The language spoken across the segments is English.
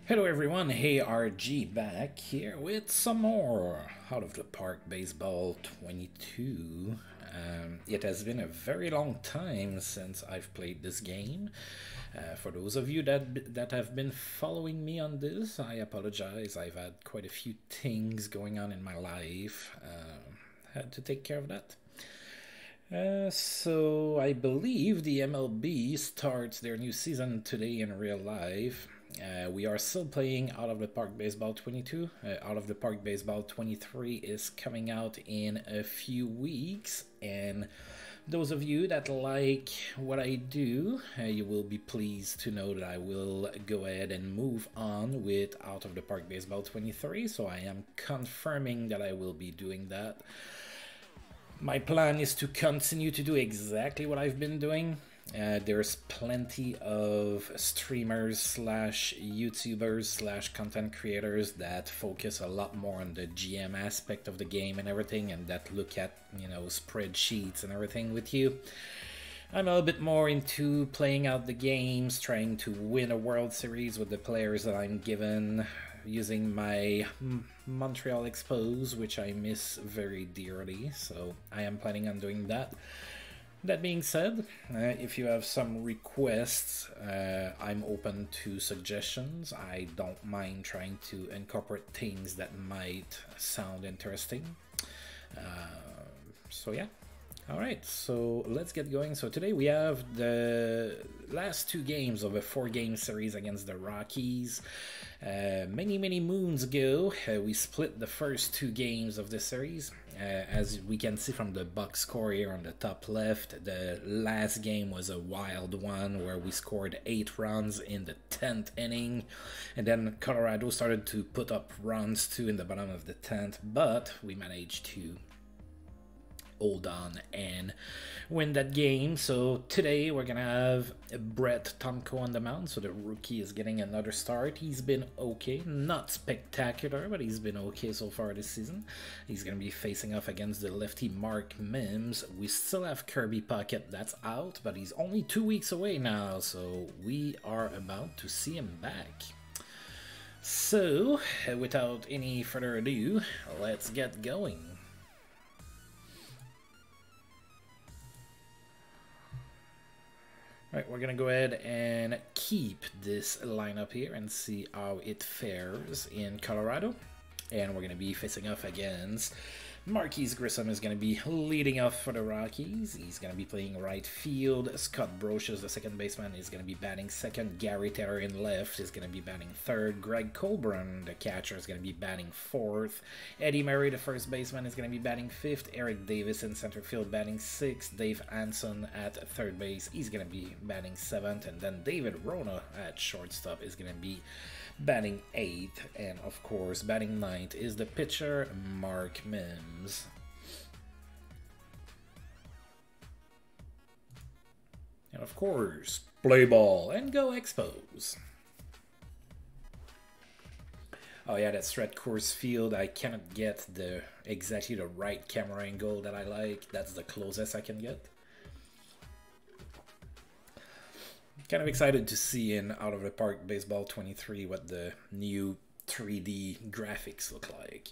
Hello everyone, hey RG back here with some more Out of the Park Baseball 22. It has been a very long time since I've played this game. For those of you that have been following me on this, I apologize. I've had quite a few things going on in my life. Had to take care of that. So I believe the MLB starts their new season today in real life. We are still playing Out of the Park Baseball 22. Out of the Park Baseball 23 is coming out in a few weeks, and those of you that like what I do, you will be pleased to know that I will go ahead and move on with Out of the Park Baseball 23, so I am confirming that I will be doing that. My plan is to continue to do exactly what I've been doing. There's plenty of streamers slash YouTubers slash content creators that focus a lot more on the GM aspect of the game and everything, and that look at, spreadsheets and everything with you. I'm a little bit more into playing out the games, trying to win a World Series with the players that I'm given, using my Montreal Expos, which I miss very dearly, so I am planning on doing that. That being said, if you have some requests, I'm open to suggestions. I don't mind trying to incorporate things that might sound interesting. So yeah. Alright, so let's get going. So today we have the last two games of a 4-game series against the Rockies. Many moons ago, we split the first 2 games of the series. As we can see from the box score here on the top left, the last game was a wild one where we scored 8 runs in the 10th inning, and then Colorado started to put up runs too in the bottom of the 10th, but we managed to hold on and win that game. So today we're gonna have Brett Tomko on the mound, so the rookie is getting another start. He's been okay, not spectacular, but he's been okay so far this season. He's gonna be facing off against the lefty Mark Mims. We still have Kirby Puckett, that's out, but he's only 2 weeks away now, so we are about to see him back. So without any further ado, let's get going. Right, we're gonna go ahead and keep this lineup here and see how it fares in Colorado. And we're gonna be facing off against Marquise Grissom is going to be leading off for the Rockies. He's going to be playing right field. Scott Brocious, the second baseman, is going to be batting second. Gary Taylor in left is going to be batting third. Greg Colburn, the catcher, is going to be batting fourth. Eddie Murray, the first baseman, is going to be batting fifth. Eric Davis in center field batting sixth. Dave Anson at third base, he's going to be batting seventh. And then David Rona at shortstop is going to be batting 8th, and of course batting 9th is the pitcher Mark Mims. And of course, play ball and go Expos. Oh yeah, that's Red Course Field. I cannot get exactly the right camera angle that I like. That's the closest I can get. Kind of excited to see in Out of the Park Baseball 23 what the new 3D graphics look like.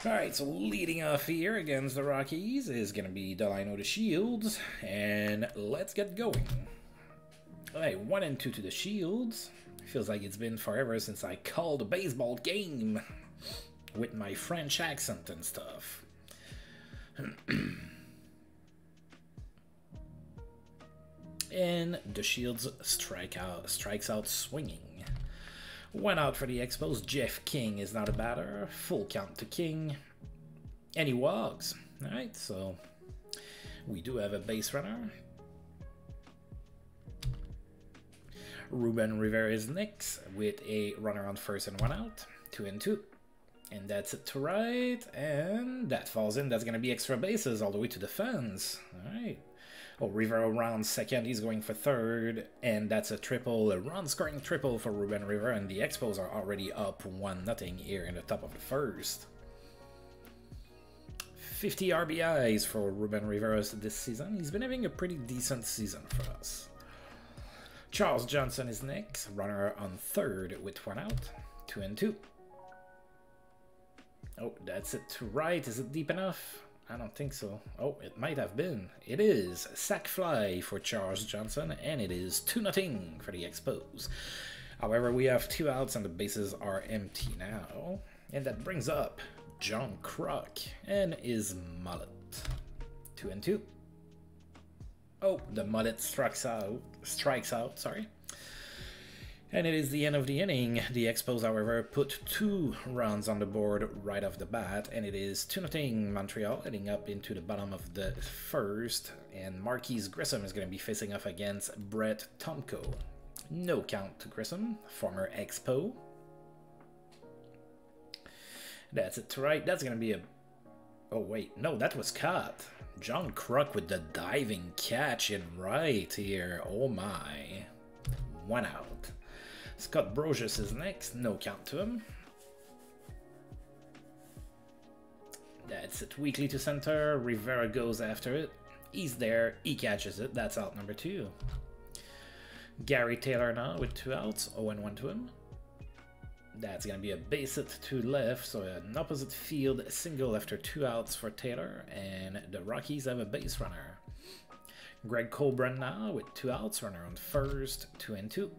Alright, so leading off here against the Rockies is going to be Delino the Shields, and let's get going. Alright, 1-2 to the Shields. Feels like it's been forever since I called a baseball game with my French accent and stuff. And the Shields strikes out swinging. 1 out for the Expos. Jeff King is not a batter. Full count to King. And he walks. Alright, so we do have a base runner. Reuben Rivera is next with a runner on first and 1 out. 2-2. And that's it to right. And that falls in. That's going to be extra bases all the way to the fence. Alright. Oh, Rivera rounds second, he's going for third, and that's a triple, a run-scoring triple for Reuben Rivera, and the Expos are already up 1-0 here in the top of the first. 50 RBIs for Reuben Rivera this season. He's been having a pretty decent season for us. Charles Johnson is next, runner on third with 1 out, 2 and 2. Oh, that's it to right. Is it deep enough? I don't think so. Oh, it might have been. It is. Sack fly for Charles Johnson, and it is 2-0 for the Expos. However, we have 2 outs and the bases are empty now. And that brings up John Kruk and his mullet. 2 and 2. Oh, the mullet strikes out, sorry. And it is the end of the inning. The Expos, however, put 2 runs on the board right off the bat, and it is 2-0 Montreal, heading up into the bottom of the first, and Marquise Grissom is going to be facing off against Brett Tomko. No count to Grissom, former Expo. That's it to right. That's going to be a... Oh, wait. No, that was caught. John Kruk with the diving catch in right here. Oh, my. 1 out. Scott Brosius is next. No count to him. That's it. Weakly to center. Rivera goes after it. He's there. He catches it. That's out number 2. Gary Taylor now with 2 outs. 0-1 to him. That's going to be a base hit to left. So an opposite field single after 2 outs for Taylor. And the Rockies have a base runner. Greg Colburn now with 2 outs. Runner on first. 2 and 2.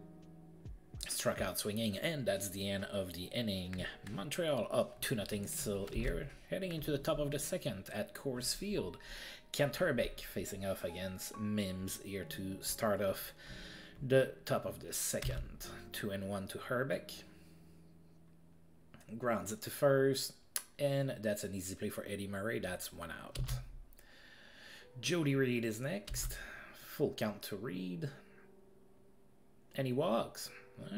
Struck out swinging, and that's the end of the inning. Montreal up 2-0 still here, heading into the top of the second at Coors Field. Kent Hrbek facing off against Mims here to start off the top of the second. 2-1 to Hrbek. Grounds it to first, and that's an easy play for Eddie Murray. That's 1 out. Jody Reed is next. Full count to Reed. And he walks.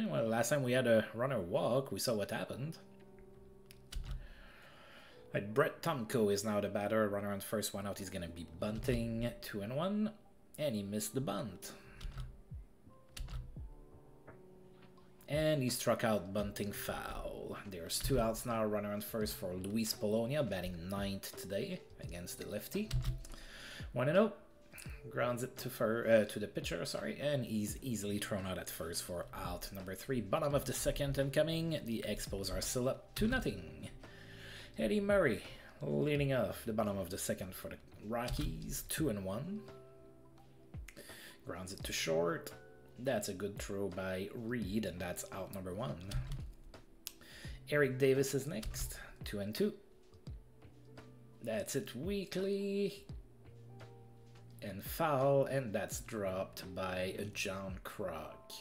Well, last time we had a runner walk, we saw what happened. Right, Brett Tomko is now the batter. Runner on first, 1 out. He's going to be bunting. 2-1. And he missed the bunt. And he struck out bunting foul. There's 2 outs now. Runner on first for Luis Polonia, batting 9th today against the lefty. 1-0. Grounds it to the pitcher, sorry, and he's easily thrown out at first for out number 3. Bottom of the second incoming. The Expos are still up 2-0. Eddie Murray leading off the bottom of the second for the Rockies. 2-1. Grounds it to short. That's a good throw by Reed, and that's out number 1. Eric Davis is next. 2-2. That's it weakly. And foul, and that's dropped by John Kruk.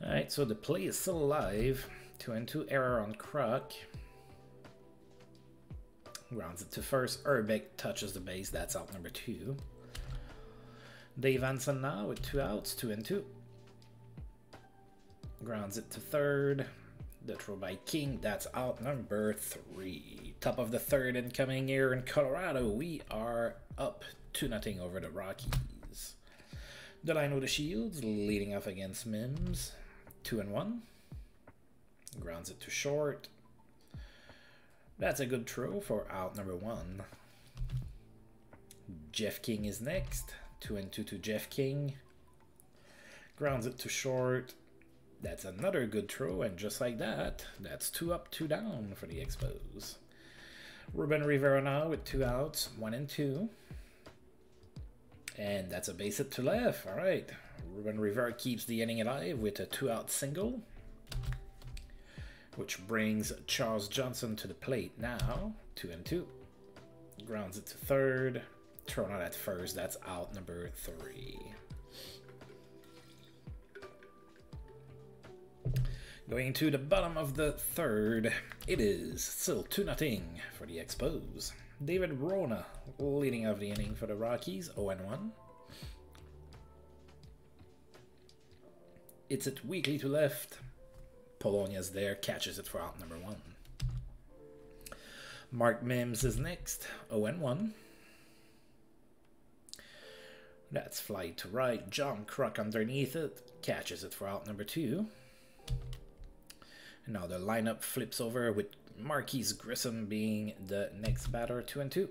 Alright, so the play is still alive. 2-2 error on Kruk. Grounds it to first. Hrbek touches the base. That's out number 2. Dave Anson now with 2 outs. 2-2. Grounds it to third. The throw by King, that's out number 3. Top of the third incoming here in Colorado. We are up 2-0 over the Rockies. Delino the Shields leading off against Mims. 2-1. Grounds it to short. That's a good throw for out number 1. Jeff King is next. 2-2 to Jeff King. Grounds it to short. That's another good throw, and just like that, that's 2 up, 2 down for the Expos. Reuben Rivera now with 2 outs, 1 and 2. And that's a base hit to left. All right. Reuben Rivera keeps the inning alive with a 2-out single, which brings Charles Johnson to the plate now. 2-2. Grounds it to third. Thrown out at first. That's out number 3. Going to the bottom of the third, it is still 2-0 for the Expos. David Rona leading off the inning for the Rockies, 0-1. It's it weakly to left. Polonia's there, catches it for out number 1. Mark Mims is next, 0-1. That's fly to right. John Kruk underneath it, catches it for out number 2. Now the lineup flips over with Marquise Grissom being the next batter, 2-2.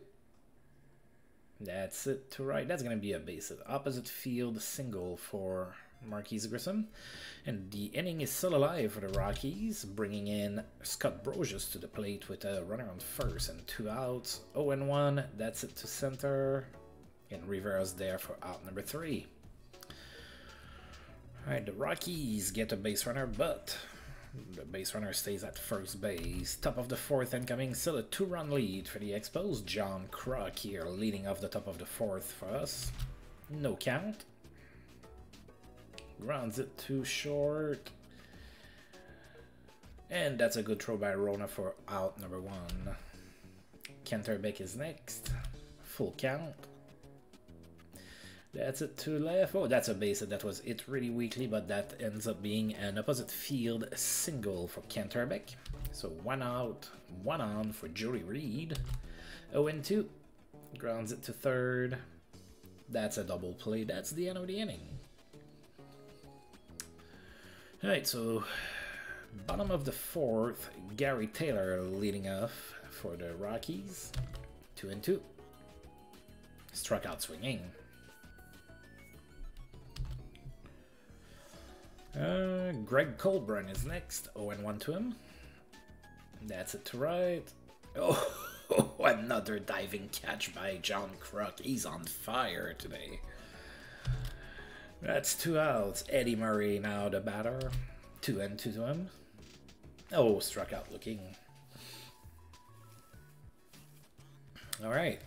That's it to right. That's going to be a base hit. Opposite field single for Marquise Grissom. And the inning is still alive for the Rockies, bringing in Scott Brosius to the plate with a runner on first and 2 outs. 0-1, that's it to center. And Rivera's there for out number 3. Alright, the Rockies get a base runner, but the base runner stays at first base. Top of the 4th incoming, still a 2-run lead for the Expos. John Kruk here leading off the top of the 4th for us. No count. Grounds it too short. And that's a good throw by Rona for out number 1. Canterbeck is next. Full count. That's it to left. Oh, that's a base hit. That was it really weakly, but that ends up being an opposite field single for Canterbeck. So 1 out, 1 on for Jody Reed. 0-2. Grounds it to 3rd. That's a double play. That's the end of the inning. Alright, so bottom of the 4th, Gary Taylor leading off for the Rockies. 2-2. Struck out swinging. Greg Colburn is next. 0-1 to him. That's it to right. Oh, another diving catch by John Kruk. He's on fire today. That's 2 outs. Eddie Murray now the batter. 2-2 to him. Oh, struck out looking. Alright.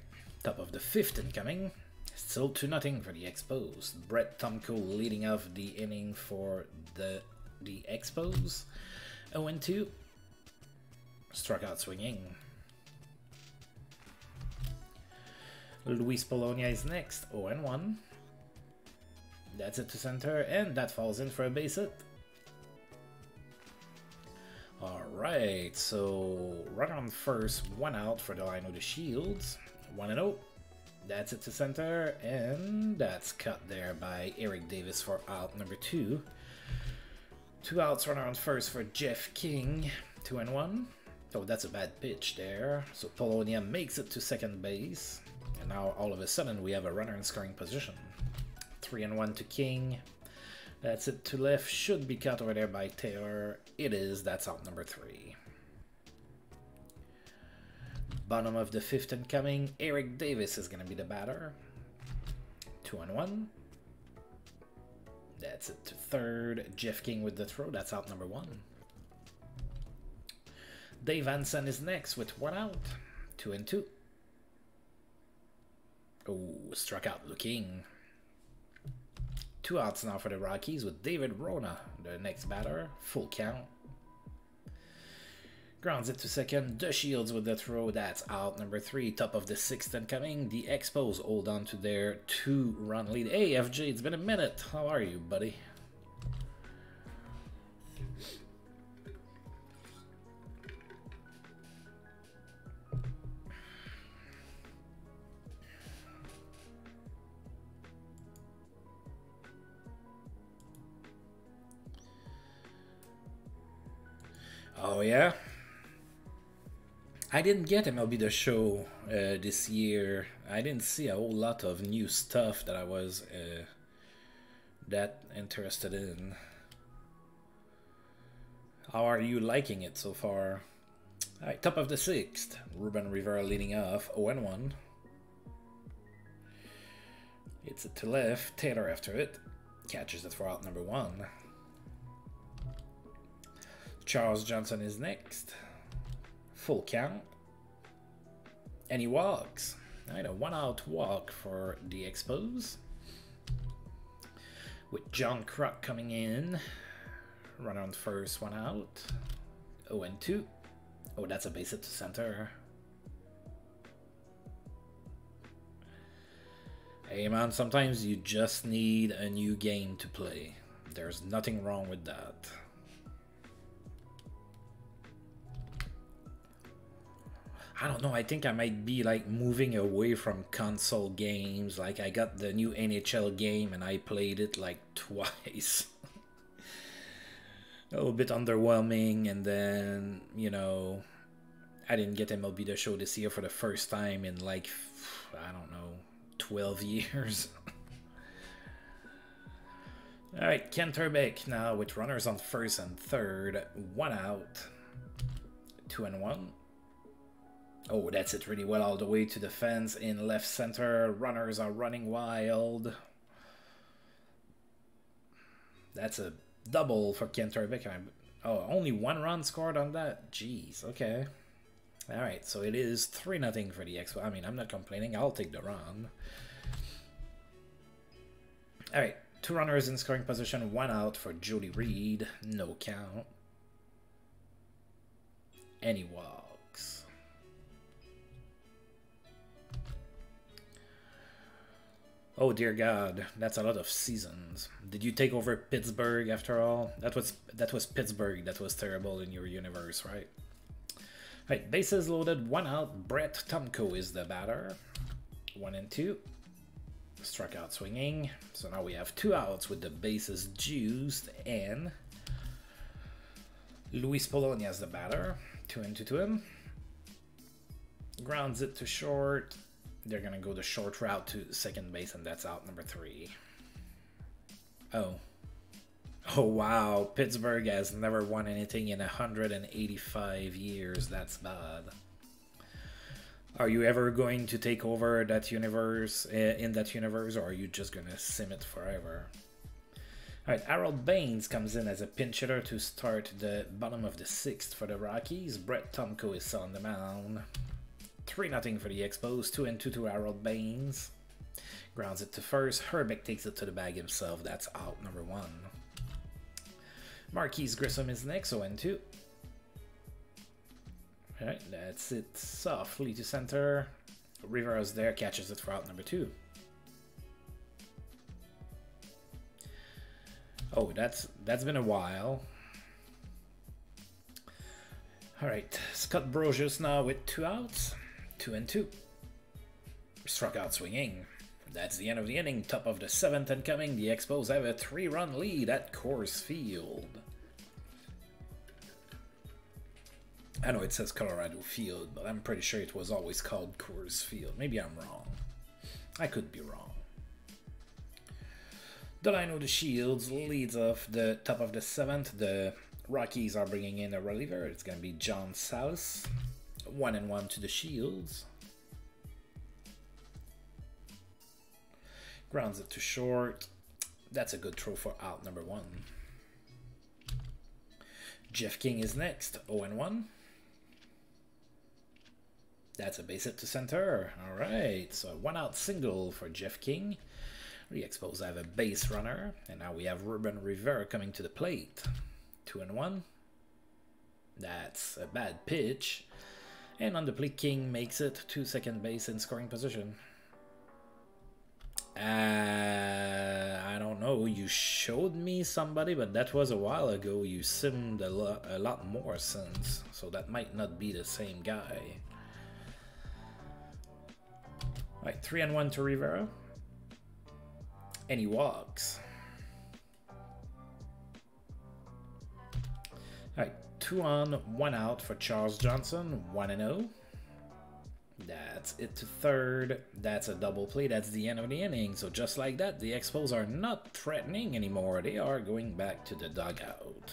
Top of the 5th incoming. Still 2-0 for the Expos. Brett Tomko leading off the inning for the Expos. 0-2. Struck out swinging. Luis Polonia is next. 0-1. That's it to center, and that falls in for a base hit. Alright, so runner on first, 1 out for the line of the Shields. 1-0. That's it to center, and that's cut there by Eric Davis for out number 2. 2 outs, runner on first for Jeff King. 2-1. Oh, that's a bad pitch there. So Polonia makes it to second base. And now all of a sudden we have a runner in scoring position. 3-1 to King. That's it to left. Should be cut over there by Taylor. It is. That's out number 3. Bottom of the 5th incoming. Eric Davis is going to be the batter. 2-1. That's it to 3rd. Jeff King with the throw. That's out number 1. Dave Hansen is next with 1 out. 2-2. Oh, struck out looking. 2 outs now for the Rockies with David Rona, the next batter. Full count. Grounds it to second. The Shields with the throw. That's out number 3. Top of the 6th incoming. The Expos hold on to their 2-run lead. Hey, FJ, it's been a minute. How are you, buddy? Oh, yeah? I didn't get MLB The Show this year. I didn't see a whole lot of new stuff that I was that interested in. How are you liking it so far? Alright, top of the 6th. Reuben Rivera leading off. 0-1. It's it to left. Taylor after it. Catches it for out number 1. Charles Johnson is next. Full count. And he walks. Alright, a 1-out walk for the Expos. With John Kruk coming in. Runner on first, 1 out. 0-2. Oh, that's a base hit to center. Hey man, sometimes you just need a new game to play. There's nothing wrong with that. I don't know, I think I might be like moving away from console games. Like I got the new NHL game and I played it like twice. A little bit underwhelming, and then, you know, I didn't get MLB The Show this year for the first time in like, I don't know, 12 years. Alright, Kenterbeck now with runners on first and third. 1 out. 2-1. Oh, that's it really well all the way to the fence in left center. Runners are running wild. That's a double for Kenterbeck. Oh, only 1 run scored on that? Jeez, okay. Alright, so it is 3-0 for the Expos. I mean, I'm not complaining. I'll take the run. Alright, 2 runners in scoring position. 1 out for Jody Reed. No count. And he walks. Oh dear God, that's a lot of seasons. Did you take over Pittsburgh after all? That was Pittsburgh that was terrible in your universe, right? Right, bases loaded, 1 out. Brett Tomko is the batter. 1 and 2. Struck out swinging. So now we have 2 outs with the bases juiced, and Luis Polonia is the batter. 2 and 2 to him. Grounds it to short. They're gonna go the short route to second base, and that's out number 3. Oh. Oh wow, Pittsburgh has never won anything in 185 years. That's bad. Are you ever going to take over that universe, in that universe, or are you just gonna sim it forever? Alright, Harold Baines comes in as a pinch hitter to start the bottom of the 6th for the Rockies. Brett Tomko is on the mound. 3-0 for the Expos. 2 and 2 to Harold Baines. Grounds it to first. Herbeck takes it to the bag himself. That's out number 1. Marquise Grissom is next, 0 and 2. Alright, that's it softly to center. Rivera's there, catches it for out number 2. Oh, that's been a while. Alright, Scott Brosius now with 2 outs. 2 and 2. Struck out swinging. That's the end of the inning. Top of the 7th and coming. The Expos have a 3-run lead at Coors Field. I know it says Colorado Field, but I'm pretty sure it was always called Coors Field. Maybe I'm wrong. I could be wrong. Delano the Shields leads off the top of the 7th. The Rockies are bringing in a reliever. It's going to be John Salas. 1 and 1 to the Shields. Grounds it to short. That's a good throw for out number 1. Jeff King is next. 0 and 1. That's a base hit to center. Alright, so 1 out single for Jeff King. The Expos have a base runner. And now we have Reuben Rivera coming to the plate. 2 and 1. That's a bad pitch. And on the plate, King makes it to second base in scoring position. I don't know. You showed me somebody, but that was a while ago. You simmed a lot more since. So that might not be the same guy. Alright, 3 and 1 to Rivera. And he walks. Alright, 2 on, 1 out for Charles Johnson. 1 and 0. That's it to third. That's a double play. That's the end of the inning. So just like that, the Expos are not threatening anymore. They are going back to the dugout.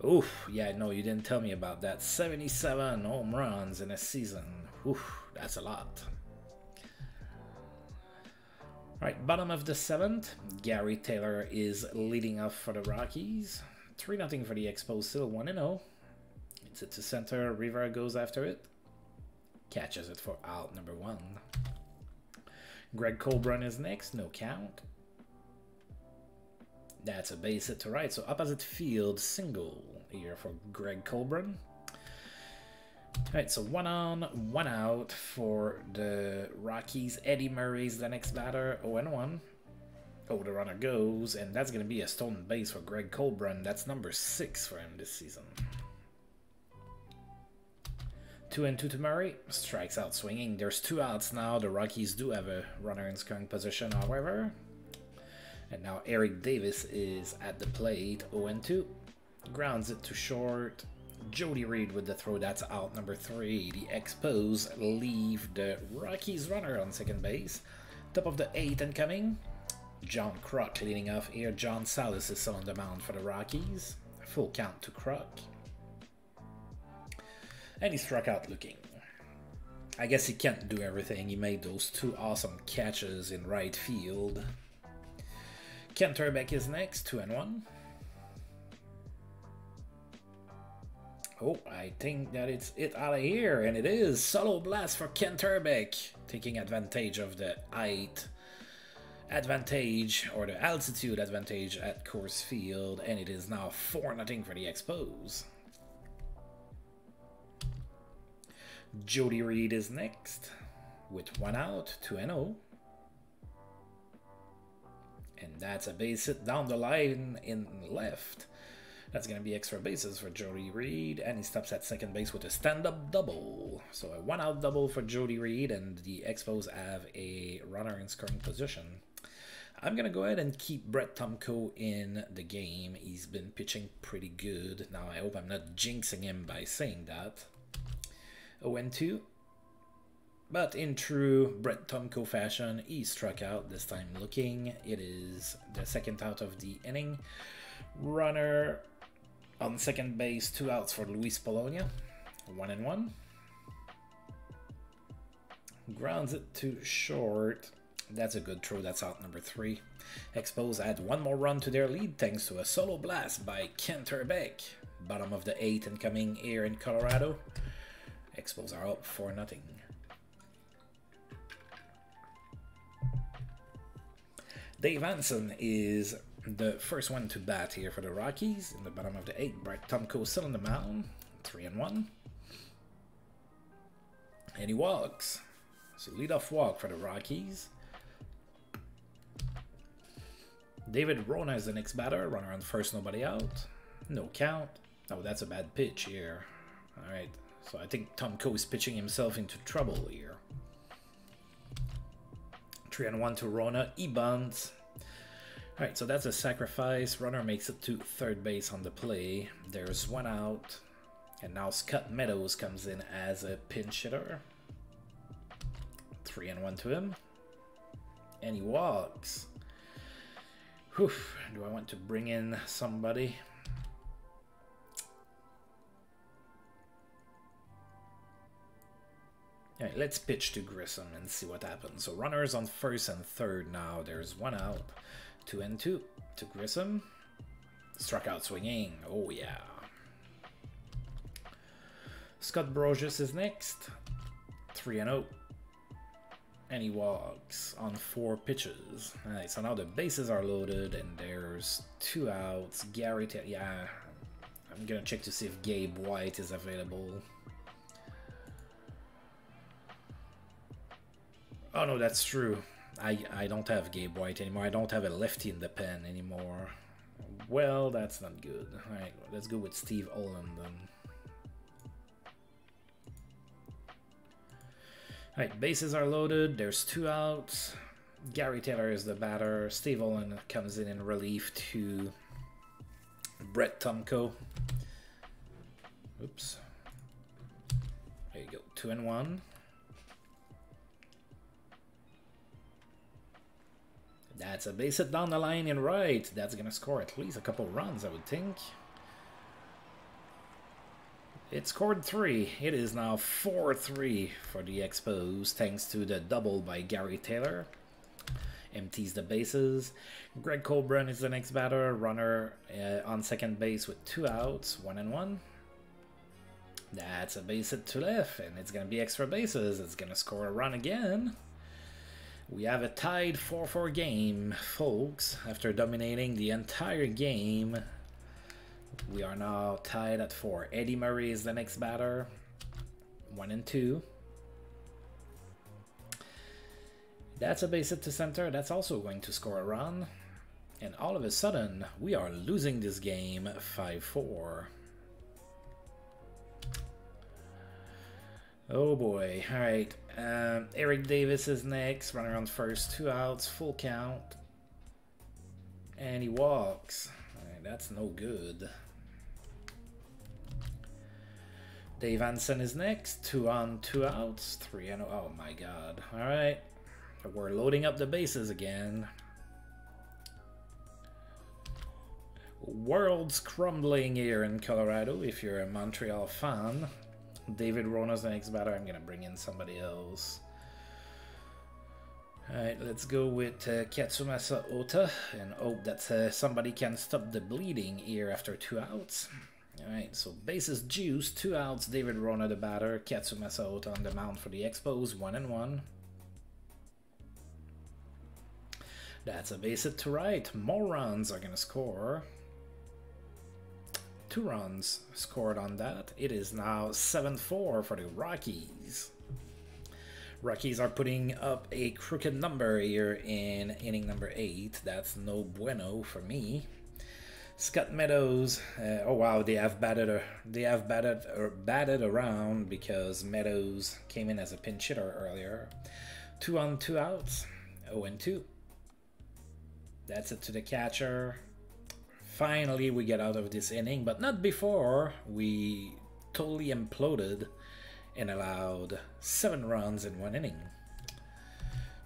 Oof, yeah, no, you didn't tell me about that. 77 home runs in a season. Oof, that's a lot. Alright, bottom of the 7th. Gary Taylor is leading off for the Rockies. 3-0 for the Expos, still 1 and 0. It's it to center. Rivera goes after it. Catches it for out number 1. Greg Colbrun is next. No count. That's a base hit to right. So opposite field single here for Greg Colbrun. Alright, so 1 on, 1 out for the Rockies. Eddie Murray's the next batter. 0 and 1. Oh, the runner goes, and that's going to be a stolen base for Greg Colbrun. That's number 6 for him this season. 2 and 2 to Murray. Strikes out swinging. There's 2 outs now. The Rockies do have a runner in scoring position, however. And now Eric Davis is at the plate. 0 and 2. Grounds it to short. Jody Reed with the throw. That's out number 3. The Expos leave the Rockies runner on second base. Top of the 8th incoming. John Kruk leading off here. John Salas is on the mound for the Rockies. Full count to Kruk. And he struck out looking. I guess he can't do everything. He made those 2 awesome catches in right field. Kent Hrbek is next, 2-1. Oh, I think that it's it out of here, and it is solo blast for Kent Hrbek, taking advantage of the height advantage or the altitude advantage at Coors Field, and it is now 4-0 for the Expos. Jody Reed is next with 1 out, 2-0. And that's a base hit down the line in left. That's going to be extra bases for Jody Reed, and he stops at second base with a stand-up double. So a 1-out double for Jody Reed, and the Expos have a runner in scoring position. I'm going to go ahead and keep Brett Tomko in the game. He's been pitching pretty good. Now, I hope I'm not jinxing him by saying that. 0-2. But in true Brett Tomko fashion, he struck out, this time looking. It is the 2nd out of the inning. Runner on second base, 2 outs for Luis Polonia. 1-1. Grounds it to short. That's a good throw. That's out number 3. Expos add 1 more run to their lead thanks to a solo blast by Kent Hrbek. Bottom of the 8th incoming here in Colorado. Expos are up 4-0. Dave Hansen is the first one to bat here for the Rockies. In the bottom of the 8th, Brett Tomko still on the mound. 3-1. And he walks. So leadoff walk for the Rockies. David Rona is the next batter. Runner on first, nobody out. No count. Oh, that's a bad pitch here. Alright, so I think Tomko is pitching himself into trouble here. 3-1 to Rona. He bunts. Alright, so that's a sacrifice. Runner makes it to third base on the play. There's 1 out. And now Scott Meadows comes in as a pinch hitter. 3-1 to him. And he walks. Whew. Do I want to bring in somebody? Alright, let's pitch to Grissom and see what happens. So runners on first and third now. There's 1 out. 2-2 to Grissom. Struck out swinging. Oh yeah. Scott Brosius is next. 3-0. And he walks on 4 pitches. Alright, so now the bases are loaded and there's 2 outs. Gary, yeah. I'm gonna check to see if Gabe White is available. Oh no, that's true. I don't have Gabe White anymore. I don't have a lefty in the pen anymore. Well, that's not good. Alright, let's go with Steve Olin then. Alright, bases are loaded. There's 2 outs. Gary Taylor is the batter. Steve Olin comes in relief to Brett Tomko. Oops. There you go. 2-1. That's a base hit down the line in right. That's going to score at least a couple runs, I would think. It scored 3. It is now 4-3 for the Expos, thanks to the double by Gary Taylor. Empties the bases. Greg Colburn is the next batter. Runner on second base with 2 outs, 1-1. That's a base hit to left, and it's going to be extra bases. It's going to score a run again. We have a tied 4-4 game, folks. After dominating the entire game, we are now tied at 4. Eddie Murray is the next batter. 1-2. That's a base hit to center. That's also going to score a run. And all of a sudden, we are losing this game 5-4. Oh boy. Alright. Eric Davis is next. Runner on first. 2 outs. Full count. And he walks. Alright, that's no good. Dave Hansen is next. 2 on, 2 outs. 3-0. Oh my god. Alright. We're loading up the bases again. World's crumbling here in Colorado if you're a Montreal fan. David Rona's the next batter. I'm going to bring in somebody else. Alright, let's go with Katsumasa Ota and hope that somebody can stop the bleeding here after 2 outs. Alright, so bases juice, 2 outs, David Rona the batter, Katsumasa Ota on the mound for the Expos, 1-1. That's a base hit to right. More runs are going to score. 2 runs scored on that. It is now 7-4 for the Rockies. Rockies are putting up a crooked number here in inning number 8. That's no bueno for me. Scott Meadows. Oh wow, they have batted around because Meadows came in as a pinch hitter earlier. 2 on, 2 outs. 0-2. That's it to the catcher. Finally, we get out of this inning, but not before we totally imploded and allowed 7 runs in 1 inning.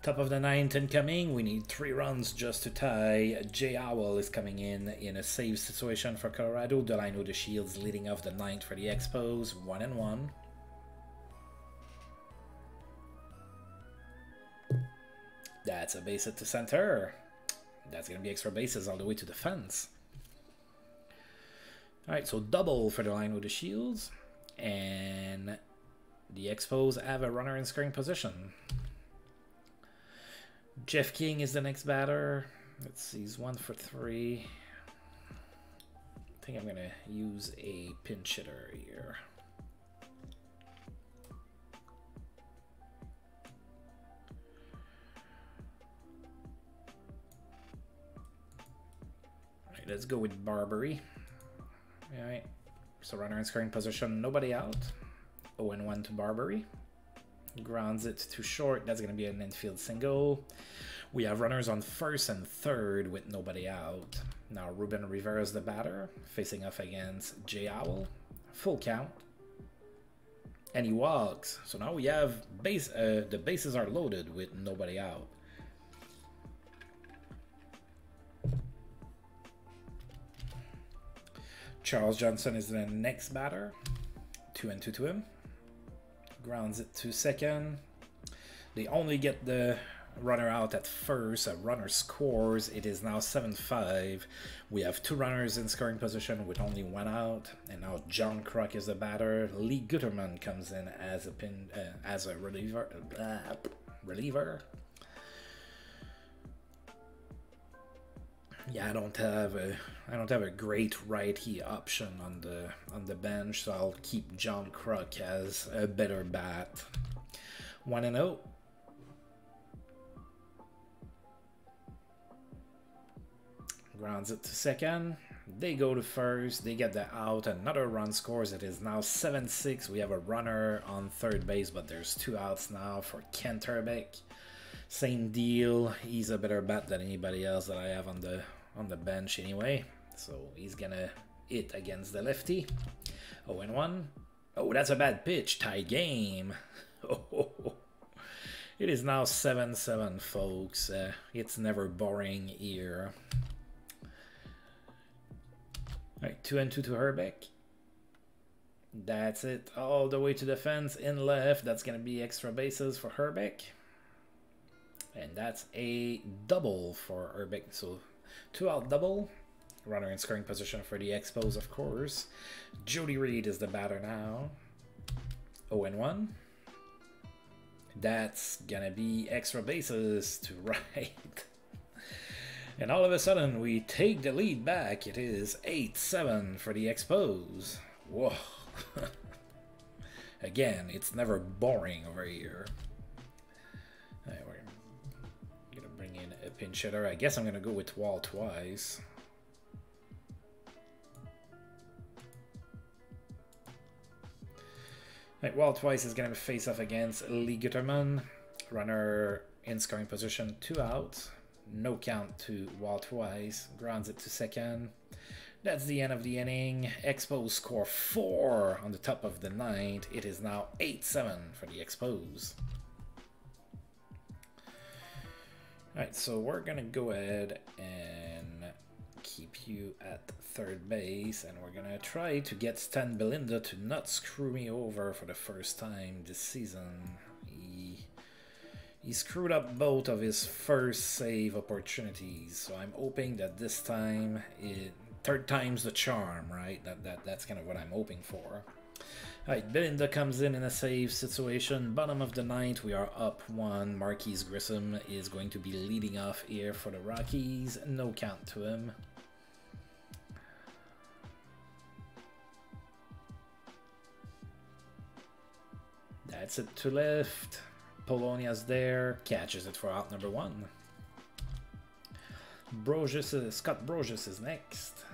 Top of the 9th incoming. We need 3 runs just to tie. Jay Howell is coming in a save situation for Colorado. Delino the Shields leading off the 9th for the Expos. 1-1. That's a base hit to center. That's going to be extra bases all the way to the fence. Alright, so double for the line with the Shields. And the Expos have a runner in scoring position. Jeff King is the next batter. Let's see, he's 1 for 3. I think I'm going to use a pinch hitter here. Alright, let's go with Barbary. Alright, so runner in scoring position, nobody out. 0-1 to Barbary. Grounds it to short. That's going to be an infield single. We have runners on first and third with nobody out. Now Reuben Rivera is the batter, facing off against Jay Howell. Full count. And he walks. So now we have the bases are loaded with nobody out. Charles Johnson is the next batter. 2-2 to him. Grounds it to second. They only get the runner out at first. A runner scores. It is now 7-5. We have 2 runners in scoring position with only 1 out. And now John Kruk is the batter. Lee Guterman comes in as a reliever. Yeah, I don't have a great righty option on the bench, so I'll keep John Kruk as a better bat. 1-0. Grounds it to second. They go to first. They get the out. Another run scores. It is now 7-6. We have a runner on third base, but there's 2 outs now for Kent Herbeck. Same deal. He's a better bat than anybody else that I have on the bench anyway. So he's gonna hit against the lefty. 0-1. Oh, that's a bad pitch. Tie game. It is now 7-7, folks. It's never boring here. Alright, 2-2 to Herbeck. That's it. All the way to the fence in left. That's gonna be extra bases for Herbeck. And that's a double for Herbeck. So 2 out double. Runner in scoring position for the Expos, of course. Jody Reed is the batter now. 0-1. That's gonna be extra bases to right. And all of a sudden, we take the lead back. It is 8-7 for the Expos. Whoa. Again, it's never boring over here. All right, we're gonna bring in a pinch hitter. I guess I'm gonna go with Wall twice. Right, Wall twice is gonna face off against Lee Guterman. Runner in scoring position, 2 outs. No count to Wall twice. Grounds it to second. That's the end of the inning. Expos score 4 on the top of the ninth. It is now 8-7 for the Expos. Alright, so we're gonna go ahead and keep you at third base, and we're gonna try to get Stan Belinda to not screw me over for the first time this season. He screwed up both of his first save opportunities, so I'm hoping that this time, third time's the charm, right? That's kind of what I'm hoping for. Alright, Belinda comes in a save situation. Bottom of the ninth, we are up 1. Marquis Grissom is going to be leading off here for the Rockies. No count to him. That's it to left. Polonia's there, catches it for out number 1. Scott Brosius is next.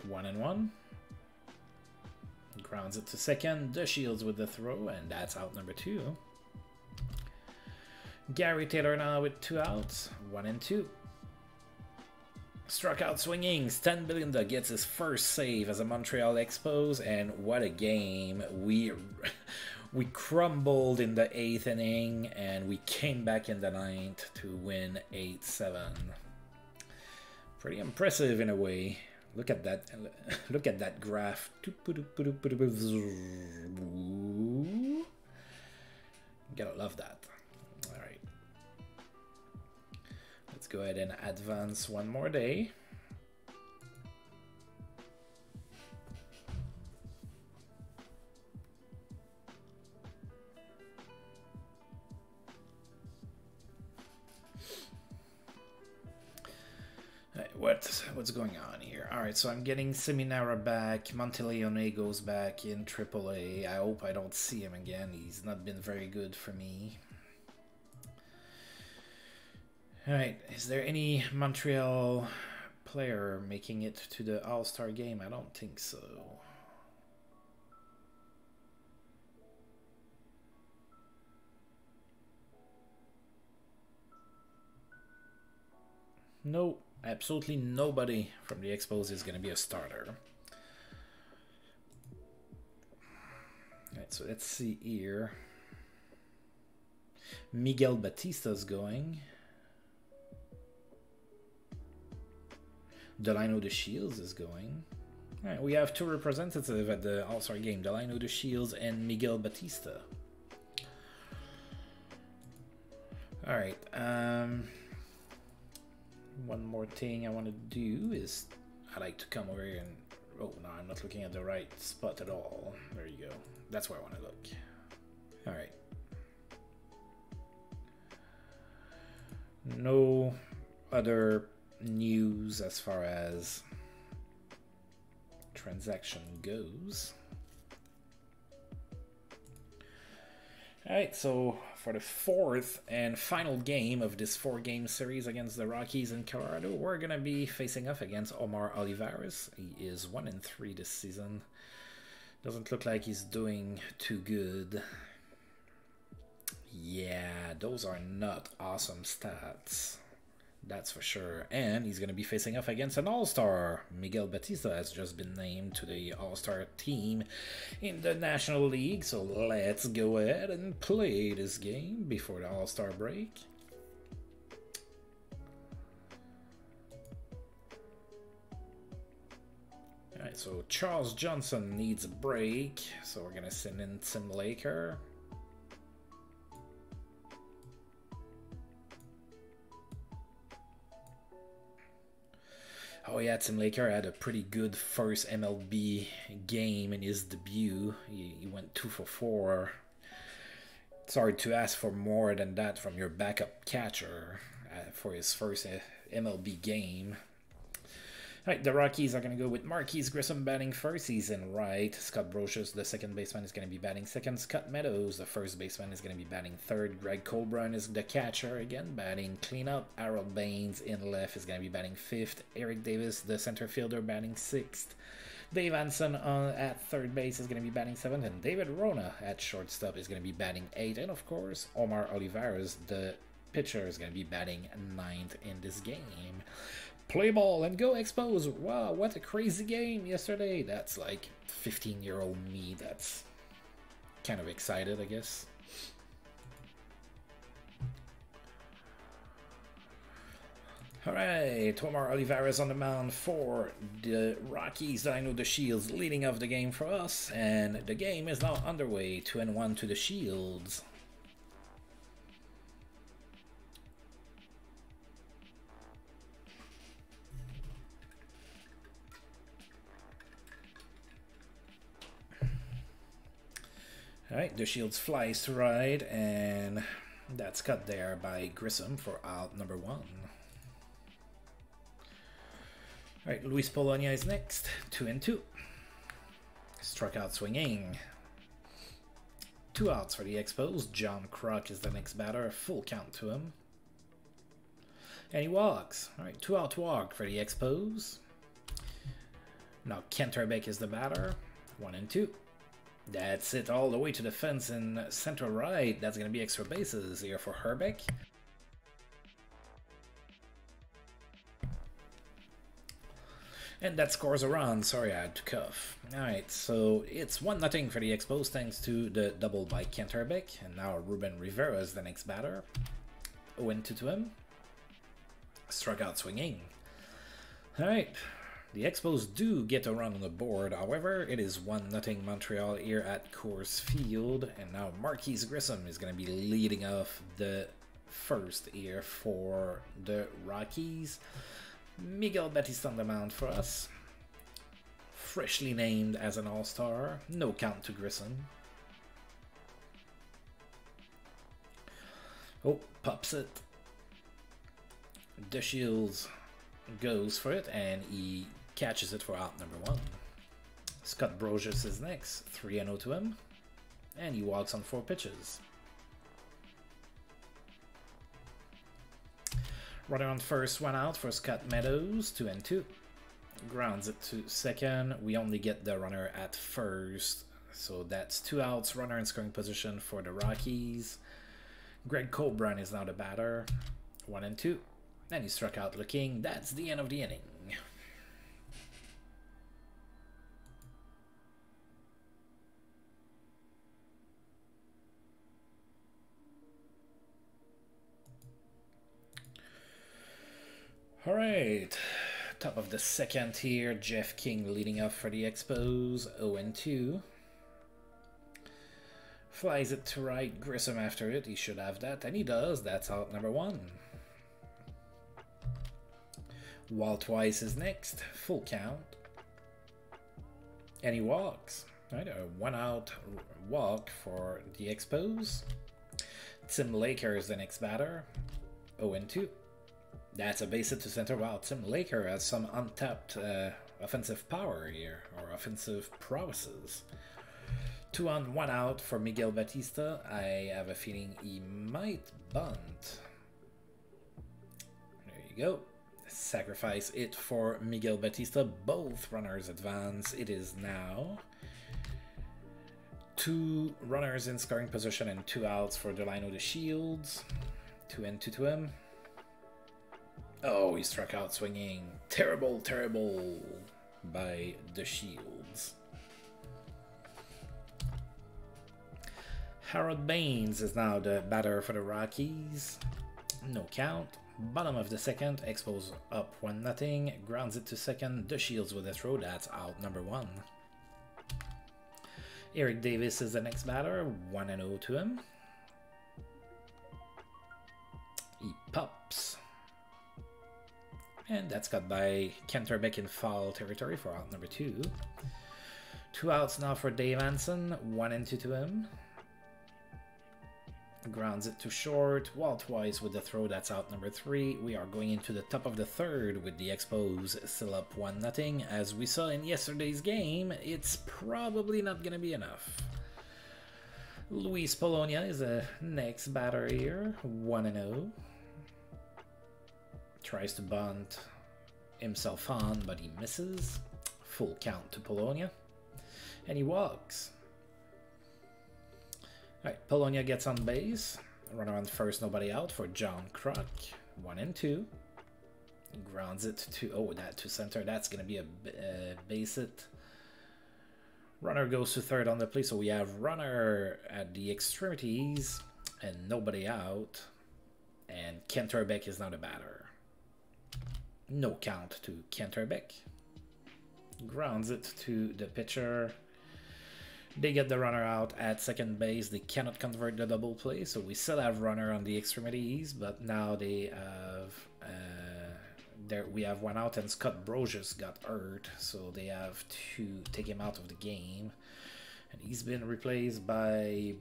1-1. Grounds it to second. The Shields with the throw, and that's out number 2. Gary Taylor now with 2 outs. 1-2. Struck out swinging. Stan Belinda gets his first save as a Montreal Expos, and what a game. We crumbled in the 8th inning, and we came back in the 9th to win 8-7. Pretty impressive in a way. Look at that! Look at that graph. Gotta love that. All right, let's go ahead and advance one more day. What's going on here? Alright, so I'm getting Seminara back. Monteleone goes back in AAA. I hope I don't see him again. He's not been very good for me. Alright, is there any Montreal player making it to the All-Star game? I don't think so. Nope. Absolutely nobody from the Expos is going to be a starter. Alright, so let's see here. Miguel Batista's going. Delino De Shields is going. Alright, we have 2 representatives at the All-Star game. Delino De Shields and Miguel Batista. Alright, one more thing I want to do is I like to come over here and... Oh, no, I'm not looking at the right spot at all. There you go. That's where I want to look. Alright. No other news as far as transaction goes. Alright, so for the 4th and final game of this 4-game series against the Rockies in Colorado, we're going to be facing off against Omar Olivares. He is 1-3 this season. Doesn't look like he's doing too good. Yeah, those are not awesome stats. That's for sure. And he's going to be facing off against an All-Star. Miguel Batista has just been named to the All-Star team in the National League. So let's go ahead and play this game before the All-Star break. Alright, so Charles Johnson needs a break. So we're going to send in Tim Laker. Oh yeah, Tim Laker had a pretty good first MLB game in his debut. He went 2 for 4. It's hard to ask for more than that from your backup catcher for his first MLB game. Alright, the Rockies are going to go with Marquis Grissom batting first. He's in right. Scott Brosius, the second baseman, is going to be batting second. Scott Meadows, the first baseman, is going to be batting third. Greg Colburn is the catcher, again, batting cleanup. Harold Baines in left is going to be batting fifth. Eric Davis, the center fielder, batting sixth. Dave Anson at third base is going to be batting seventh. And David Rona at shortstop is going to be batting eighth. And, of course, Omar Olivares, the pitcher, is going to be batting ninth in this game. Play ball and go Expos. Wow, what a crazy game yesterday. That's like 15-year-old me that's kind of excited, I guess. Alright, Omar Olivares on the mound for the Rockies. I know the Shields leading off the game for us, and the game is now underway. 2-1 to the Shields. Alright, the Shields flies to right, and that's cut there by Grissom for out number 1. Alright, Luis Polonia is next. 2-2. Struck out swinging. 2 outs for the Expos. John Kruk is the next batter. Full count to him. And he walks. Alright, 2 out walk for the Expos. Now Kenterbeck is the batter. 1-2. That's it all the way to the fence in center right. That's going to be extra bases here for Herbeck. And that scores a run. Sorry, I had to cough. Alright, so it's 1-0 for the Expos thanks to the double by Kenterbeck. And now Reuben Rivera is the next batter. 0-2 to him. Struck out swinging. Alright, the Expos do get a run on the board. However, it is 1-0 Montreal here at Coors Field. And now Marquise Grissom is going to be leading off the first here for the Rockies. Miguel Batista on the mound for us. Freshly named as an all-star. No count to Grissom. Oh, pops it. The Shields goes for it, and he catches it for out number 1. Scott Brosius is next. 3-0 to him. And he walks on 4 pitches. Runner on first, 1 out for Scott Meadows, 2-2. Grounds it to second. We only get the runner at first, so that's 2 outs. Runner in scoring position for the Rockies. Greg Colbrun is now the batter, 1-2. And he struck out looking. That's the end of the inning. Alright, top of the second here, Jeff King leading off for the Expos, 0-2. Flies it to right, Grissom after it, he should have that, and he does, that's out number 1. Walt Weiss is next, full count. And he walks, right, a 1 out walk for the Expos. Tim Laker is the next batter, 0-2. That's a base hit to center. Wow, Tim Laker has some untapped offensive power here, or offensive prowesses. 2 on, 1 out for Miguel Batista. I have a feeling he might bunt. There you go. Sacrifice it for Miguel Batista. Both runners advance. It is now 2 runners in scoring position and 2 outs for Delino the Shields. 2-2 to him. Oh, he struck out swinging. Terrible, terrible by the Shields. Harold Baines is now the batter for the Rockies. No count. Bottom of the second, Expos up 1-0. Grounds it to second. The Shields with a throw. That's out number 1. Eric Davis is the next batter. 1-0 to him. He pops. And that's cut by Kenterbeck in foul territory for out number 2. 2 outs now for Dave Anson. 1-2 to him. Grounds it to short. Walt Weiss with the throw. That's out number 3. We are going into the top of the third with the Expos still up 1-0. As we saw in yesterday's game, it's probably not going to be enough. Luis Polonia is the next batter here. 1-0. Tries to bunt himself on, but he misses. Full count to Polonia. And he walks. Alright, Polonia gets on base. Runner on first, nobody out for John Kruk. 1-2. Grounds it to, oh, that to center. That's going to be a base hit. Runner goes to third on the play, so we have runner at the extremities and nobody out. And Kenterbeck is now the batter. No count to Kenterbeck. Grounds it to the pitcher. They get the runner out at second base. They cannot convert the double play, so we still have runner on the extremities, but now they have we have one out, and Scott Brosius got hurt, so they have to take him out of the game, and he's been replaced by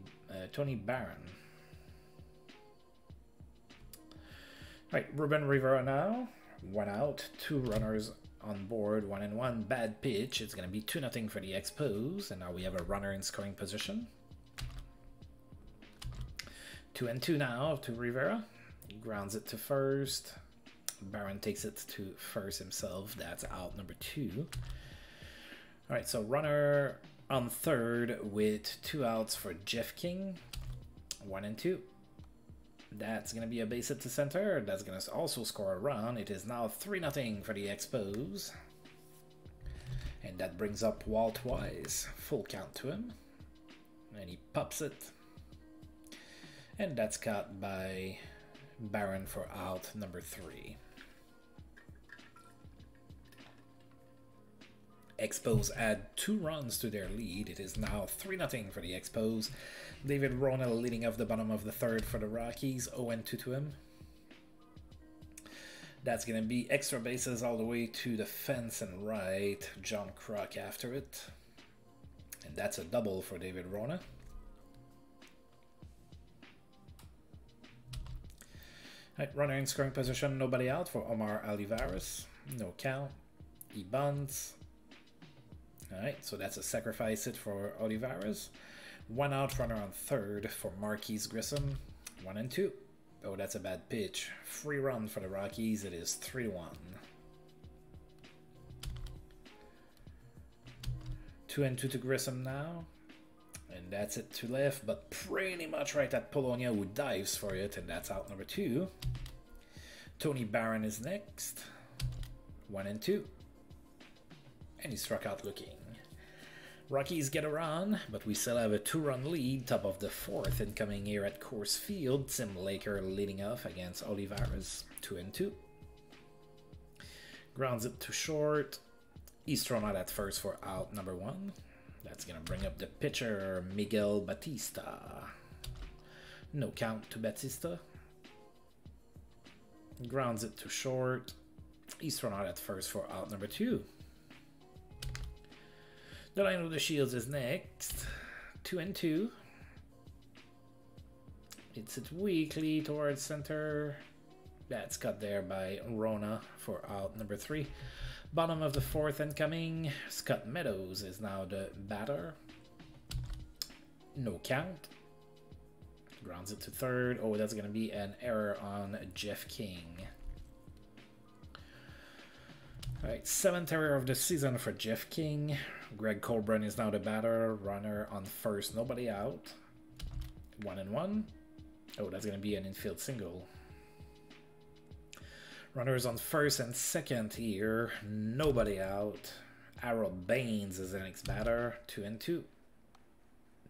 Tony Barron. Right, Reuben Rivera now. One out, two runners on board, 1-1. Bad pitch. It's going to be 2-0 for the Expos, and now we have a runner in scoring position. 2-2 now to Rivera. He grounds it to first. Barron takes it to first himself. That's out number 2. All right, so runner on third with 2 outs for Jeff King. 1-2. That's going to be a base hit to center. That's going to also score a run. It is now 3-0 for the Expos. And that brings up Walt Wise. Full count to him. And he pops it. And that's caught by Barron for out number 3. Expos add 2 runs to their lead. It is now 3-0 for the Expos. David Rona leading off the bottom of the third for the Rockies. 0-2 to him. That's going to be extra bases all the way to the fence and right. John Kruk after it. And that's a double for David Rona. Right, runner in scoring position. Nobody out for Omar Olivares. No count. He bunts. Alright, so that's a sacrifice hit for Olivares. 1 out, runner on third for Marquise Grissom. 1-2. Oh, that's a bad pitch. Free run for the Rockies. It is 3-1. 2-2 to Grissom now. And that's it to left, but pretty much right at Polonia, who dives for it, and that's out number 2. Tony Barron is next. 1-2. And he struck out looking. Rockies get a run, but we still have a 2-run lead, top of the 4th incoming here at Coors Field. Tim Laker leading off against Olivares. 2-2. Grounds it to short. He's thrown out at first for out number 1. That's going to bring up the pitcher, Miguel Batista. No count to Batista. Grounds it to short. He's thrown out at first for out number 2. The line of the Shields is next. 2-2. It's it weakly towards center. That's cut there by Rona for out number 3. Bottom of the 4th incoming. Scott Meadows is now the batter. No count. Grounds it to third. Oh, that's going to be an error on Jeff King. Alright, 7th error of the season for Jeff King. Greg Colburn is now the batter. Runner on first, nobody out. 1-1. Oh, that's going to be an infield single. Runners on first and second here. Nobody out. Harold Baines is the next batter. 2-2.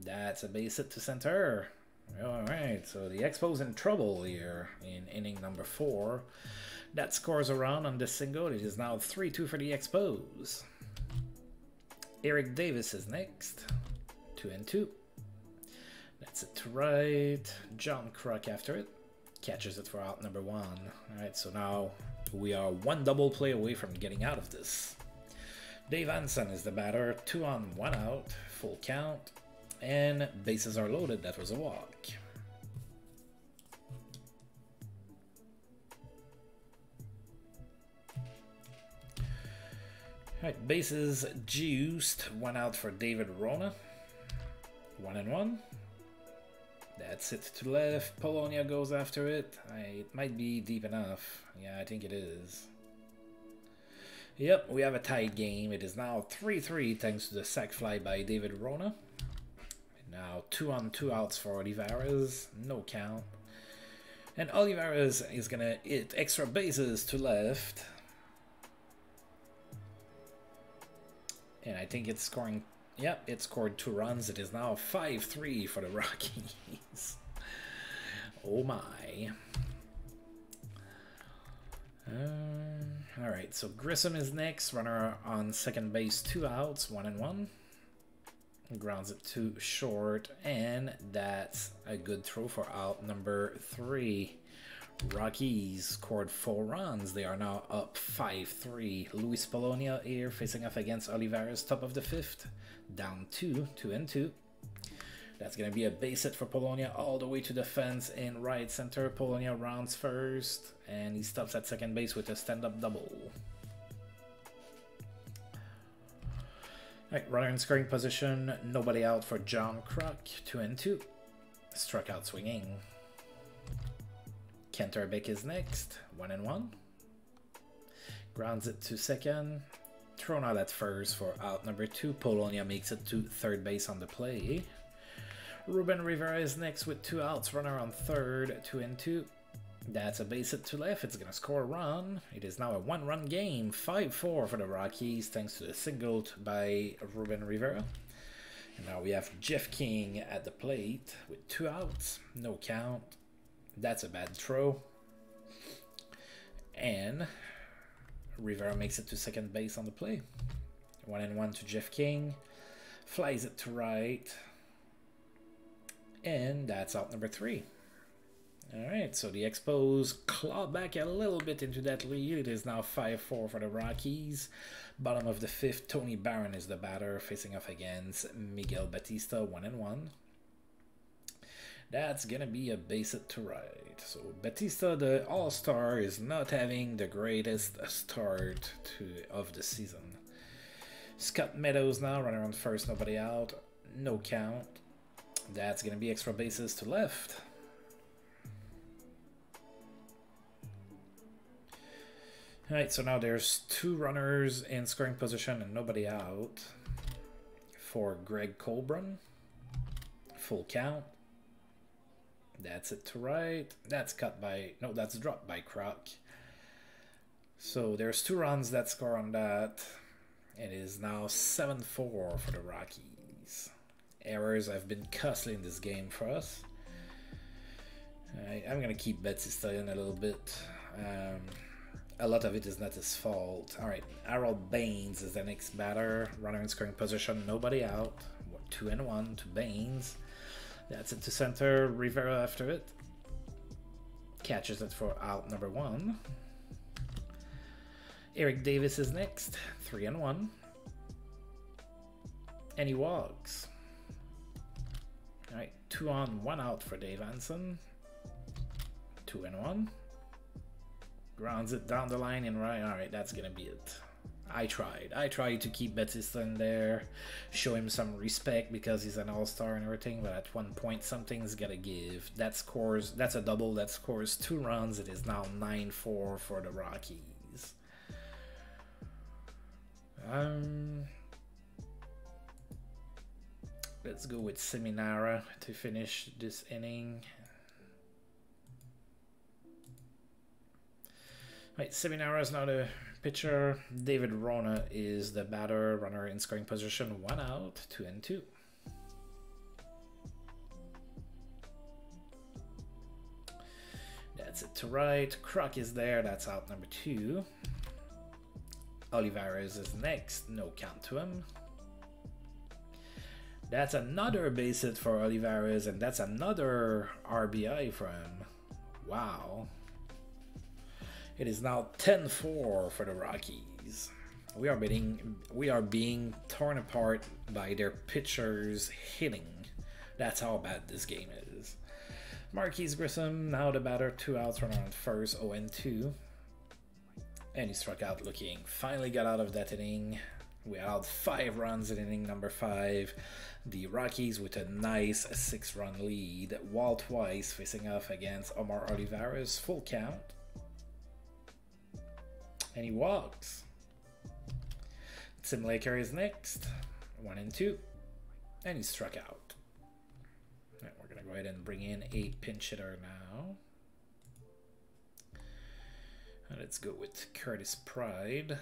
That's a base hit to center. Alright, so the Expos in trouble here in inning number 4. That scores a run on this single. It is now 3-2 for the Expos. Eric Davis is next. 2-2. That's it to right. John Kruk after it. Catches it for out number 1. Alright, so now we are 1 double play away from getting out of this. Dave Hansen is the batter. 2 on, 1 out. Full count. And bases are loaded. That was a walk. Alright, bases juiced. 1 out for David Rona. 1-1. That's it to left. Polonia goes after it. It might be deep enough. Yeah, I think it is. Yep, we have a tied game. It is now 3-3 thanks to the sac fly by David Rona. Now 2 on, 2 outs for Olivares. No count. And Olivares is gonna hit extra bases to left. And I think it's scoring. Yep, it scored 2 runs. It is now 5-3 for the Rockies. Oh my. Alright, so Grissom is next. Runner on second base, 2 outs, 1-1. Grounds it to short, and that's a good throw for out number 3. Rockies scored 4 runs. They are now up 5-3. Luis Polonia here facing off against Olivares, top of the 5th. Down 2-2-2. That's going to be a base hit for Polonia all the way to the fence in right center. Polonia rounds first, and he stops at second base with a stand-up double. Alright, runner in scoring position. Nobody out for John Kruk. 2-2. Struck out swinging. Kenterbeck is next. 1-1. Grounds it to second. Thrown out at first for out number 2. Polonia makes it to third base on the play. Reuben Rivera is next with 2 outs. Runner on third. 2-2. That's a base hit to left. It's going to score a run. It is now a 1-run game. 5-4 for the Rockies thanks to the single by Reuben Rivera. And now we have Jeff King at the plate with 2 outs. No count. That's a bad throw. And Rivera makes it to second base on the play. 1-1 to Jeff King. Flies it to right. And that's out number 3. Alright, so the Expos claw back a little bit into that lead. It is now 5-4 for the Rockies. Bottom of the 5th, Tony Barron is the batter facing off against Miguel Batista, 1-1. That's going to be a base hit to right. So Batista, the All-Star, is not having the greatest start of the season. Scott Meadows now, runner on first, nobody out. No count. That's going to be extra bases to left. Alright, so now there's 2 runners in scoring position and nobody out for Greg Colburn. Full count. That's it to right. That's cut by... No, that's dropped by Kruk. So there's 2 runs that score on that. It is now 7-4 for the Rockies. Errors have been costly in this game for us. I'm going to keep Batista in a little bit. A lot of it is not his fault. Alright, Harold Baines is the next batter. Runner in scoring position, nobody out. 2-1 to Baines. That's it to center. Rivera after it. Catches it for out number 1. Eric Davis is next. 3-1. And he walks. Alright, 2 on, 1 out for Dave Hansen. 2-1. Grounds it down the line and right. Alright, that's gonna be it. I tried to keep Batista in there, show him some respect because he's an all-star and everything, but at one point something's gotta give. That's a double that scores 2 runs. It is now 9-4 for the Rockies. Let's go with Seminara to finish this inning. Right, Seminara is now the pitcher. David Rona is the batter. Runner in scoring position, 1 out, 2-2. That's it to right. Kruk is there. That's out number 2. Olivares is next. No count to him. That's another base hit for Olivares, and that's another RBI for him. Wow. It is now 10-4 for the Rockies. We are being torn apart by their pitchers hitting. That's how bad this game is. Marquise Grissom, now the batter, 2 outs, runner on first, 0-2. And he struck out looking. Finally got out of that inning. We allowed 5 runs in inning number 5. The Rockies with a nice 6-run lead. Walt Weiss facing off against Omar Olivares, full count. And he walks. Tim Laker is next. 1-2. And he struck out. Right, we're going to go ahead and bring in a pinch hitter now. Let's go with Curtis Pride.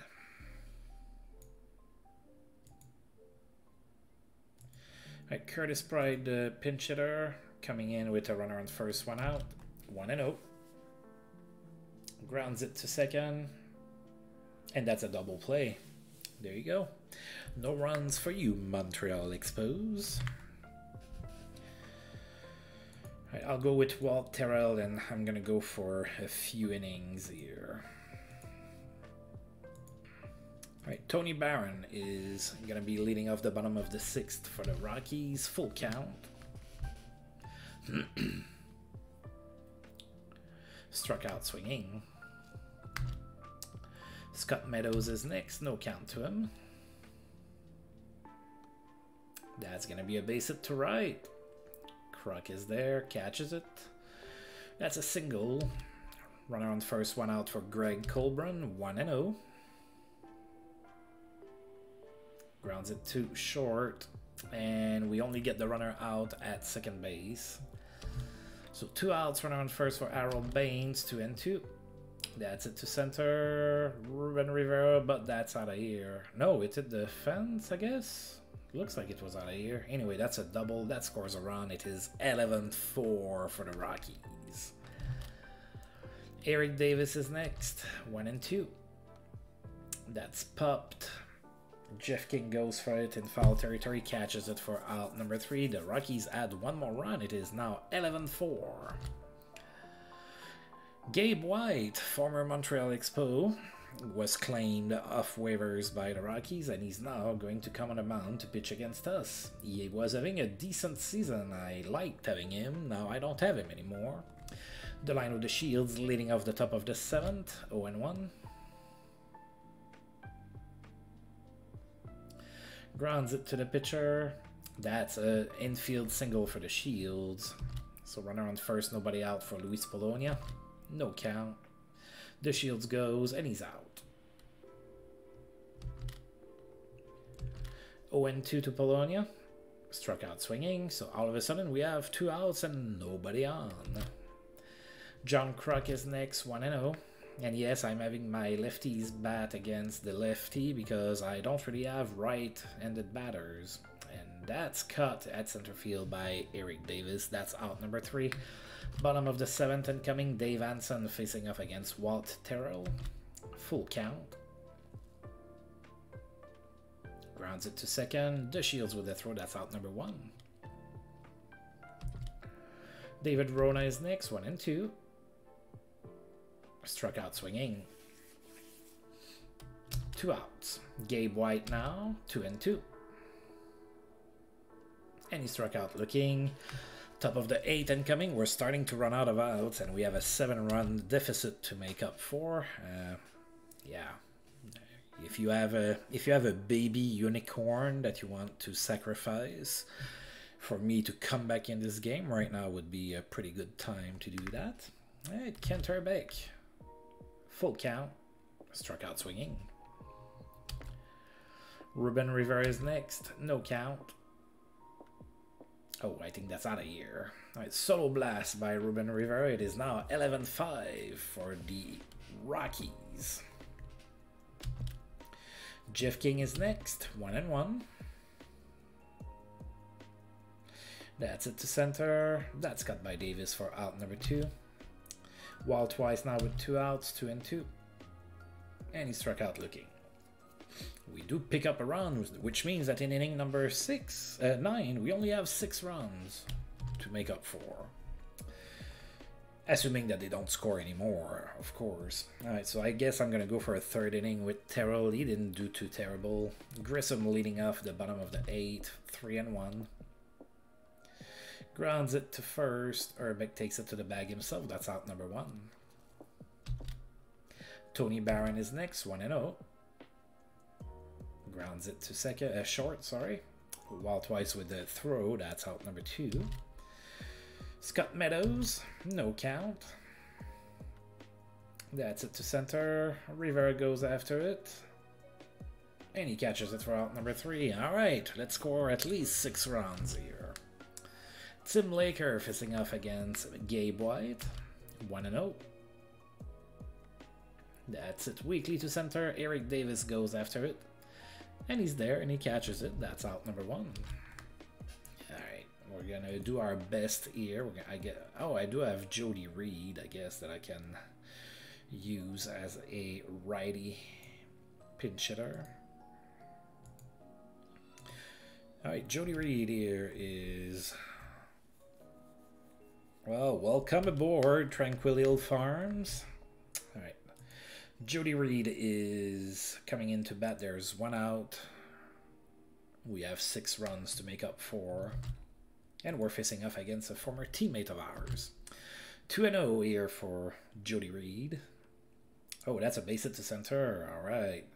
Right, Curtis Pride, the pinch hitter, coming in with a runner on first, one out, 1-0. Grounds it to second, and that's a double play. There you go. No runs for you, Montreal Expos. Right, I'll go with Walt Terrell, and I'm gonna go for a few innings here. Right, Tony Barron is going to be leading off the bottom of the 6th for the Rockies. Full count. Struck out swinging. Scott Meadows is next. No count to him. That's going to be a base hit to right. Kruk is there. Catches it. That's a single. Runner on first, one out for Greg Colburn. 1-0. Grounds it to short, and we only get the runner out at second base. So 2 outs, runner on first for Harold Baines, 2-2. That's it to center, Reuben Rivera, but that's out of here. No, it hit the fence, I guess. Looks like it was out of here. Anyway, that's a double. That scores a run. It is 11-4 for the Rockies. Eric Davis is next, 1-2. That's popped. Jeff King goes for it in foul territory, catches it for out number 3. The Rockies add one more run. It is now 11-4. Gabe White, former Montreal Expo, was claimed off waivers by the Rockies, and he's now going to come on the mound to pitch against us. He was having a decent season. I liked having him. Now I don't have him anymore. The line with the Shields leading off the top of the 7th, 0-1. Grounds it to the pitcher. That's an infield single for the Shields. So runner on first, nobody out for Luis Polonia. No count. The Shields goes, and he's out. 0-2 to Polonia. Struck out swinging, so all of a sudden we have 2 outs and nobody on. John Kruk is next, 1-0. And yes, I'm having my lefties bat against the lefty because I don't really have right-handed batters. And that's cut at center field by Eric Davis. That's out number 3. Bottom of the 7th incoming, Dave Hansen facing off against Walt Terrell. Full count. Grounds it to second. The Shields with the throw. That's out number 1. David Rona is next, 1-2. Struck out swinging. 2 outs. Gabe White now, 2-2. And he struck out looking. Top of the 8th incoming. We're starting to run out of outs, and we have a 7-run deficit to make up for. Yeah. If you have a baby unicorn that you want to sacrifice for me to come back in this game, right now would be a pretty good time to do that. Alright, Kent Herbeck. Full count. Struck out swinging. Reuben Rivera is next. No count. Oh, I think that's out of here. Alright, solo blast by Reuben Rivera. It is now 11-5 for the Rockies. Jeff King is next. 1-1. That's it to center. That's cut by Davis for out number 2. Walt twice now with 2 outs, 2-2. And he struck out looking. We do pick up a run, which means that in inning number 9, we only have 6 runs to make up for. Assuming that they don't score anymore, of course. Alright, so I guess I'm going to go for a 3rd inning with Terrell. He didn't do too terrible. Grissom leading off the bottom of the 8th, 3-1. Grounds it to first. Herbeck takes it to the bag himself. That's out number 1. Tony Barron is next, 1-0. Grounds it to second, short, sorry. Walt twice with the throw. That's out number 2. Scott Meadows, no count. That's it to center. Rivera goes after it. And he catches it for out number 3. Alright, let's score at least 6 runs here. Tim Laker facing off against Gabe White. 1-0. That's it. Weekly to center. Eric Davis goes after it. And he's there and he catches it. That's out number 1. Alright, we're gonna do our best here. I do have Jody Reed, I guess, that I can use as a righty pinch hitter. Alright, Jody Reed here is... Well, welcome aboard, Tranquil Hill Farms. Alright, Jody Reed is coming into bat. There's 1 out. We have 6 runs to make up for. And we're facing off against a former teammate of ours. 2-0 here for Jody Reed. Oh, that's a base hit to center. Alright.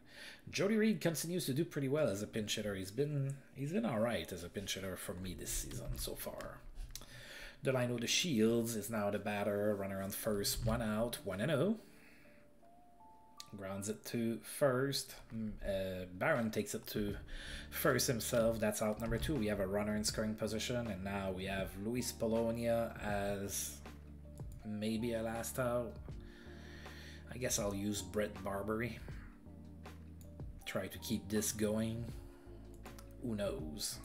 Jody Reed continues to do pretty well as a pinch hitter. He's been alright as a pinch hitter for me this season so far. Delino the Shields is now the batter. Runner on first, 1 out, 1-0. Grounds it to first. Barron takes it to first himself. That's out number 2. We have a runner in scoring position, and now we have Luis Polonia as maybe a last out. I guess I'll use Brett Barbary. Try to keep this going. Who knows?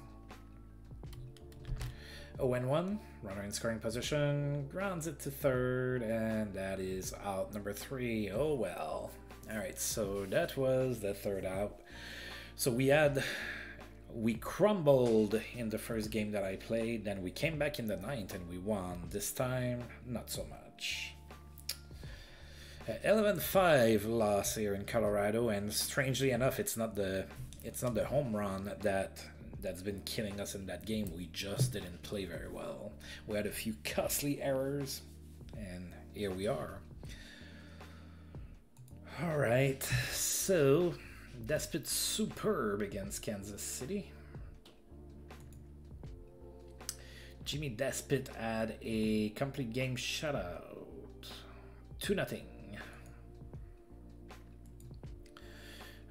0-1, runner in scoring position, grounds it to third, and that is out number 3. Oh well. Alright, so that was the 3rd out. So we crumbled in the first game that I played, then we came back in the 9th and we won. This time, not so much. 11-5 loss here in Colorado, and strangely enough, it's not the home run that's been killing us in that game. We just didn't play very well. We had a few costly errors, and here we are. All right, so Despot superb against Kansas City. Jimmy Despot had a complete game shutout. 2-0.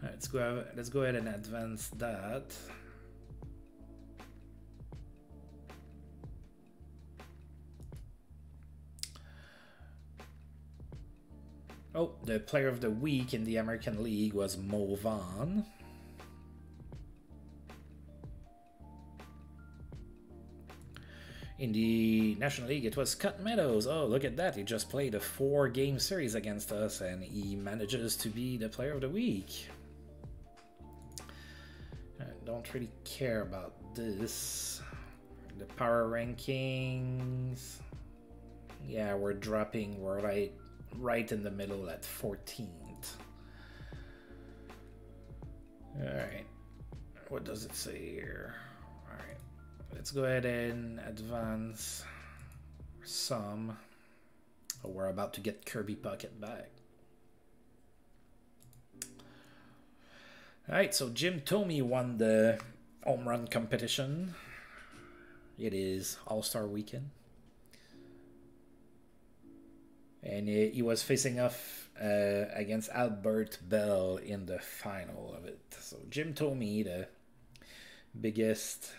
All right, let's go ahead and advance that. Oh, the player of the week in the American League was Mo Vaughn. In the National League, it was Scott Meadows. Oh, look at that. He just played a 4-game series against us, and he manages to be the player of the week. I don't really care about this. The power rankings. Yeah, we're dropping. We're right in the middle at 14th. Alright. What does it say here? Alright. Let's go ahead and advance some. Oh, we're about to get Kirby Puckett back. Alright, so Jim Thome won the home run competition. It is All-Star Weekend. And he was facing off against Albert Bell in the final of it. So Jim Thome, the biggest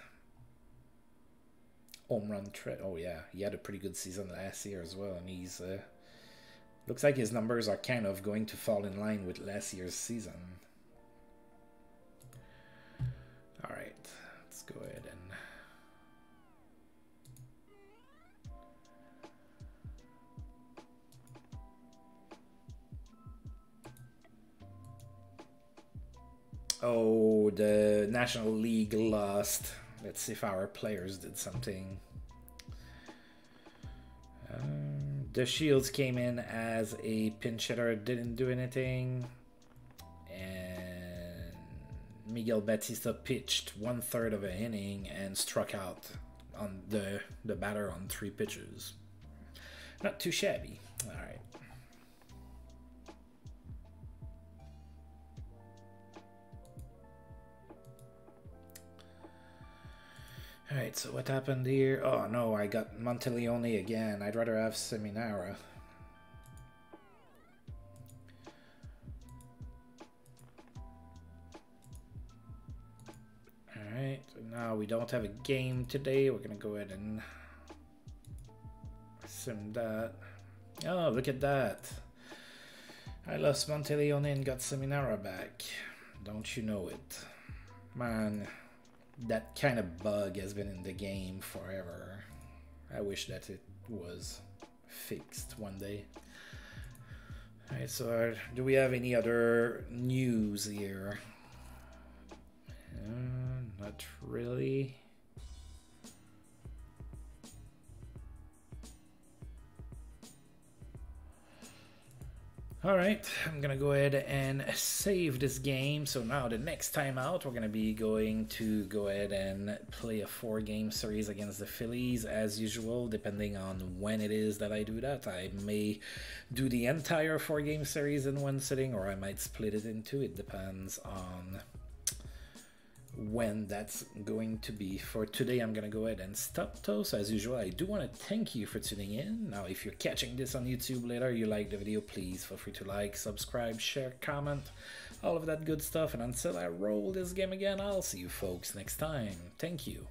home run threat. Oh yeah, he had a pretty good season last year as well. And he's looks like his numbers are kind of going to fall in line with last year's season. All right, let's go ahead and... Oh, the National League lost. Let's see if our players did something. The Shields came in as a pinch hitter, didn't do anything. And Miguel Batista pitched 1/3 of an inning and struck out on the batter on 3 pitches. Not too shabby. All right. Alright, so what happened here? Oh no, I got Monteleone again. I'd rather have Seminara. Alright, so now we don't have a game today. We're gonna go ahead and sim that. Oh, look at that. I lost Monteleone and got Seminara back. Don't you know it? Man, that kind of bug has been in the game forever. I wish that it was fixed one day. Alright, so do we have any other news here? Not really. Alright, I'm gonna go ahead and save this game. So now the next time out, we're gonna be going to go ahead and play a 4-game series against the Phillies as usual, depending on when it is that I do that. I may do the entire 4-game series in one sitting, or I might split it in two. It depends on when that's going to be. For today, I'm gonna go ahead and stop those. As usual, I do want to thank you for tuning in. Now, if you're catching this on YouTube later, you like the video, please feel free to like, subscribe, share, comment, all of that good stuff. And until I roll this game again, I'll see you folks next time. Thank you.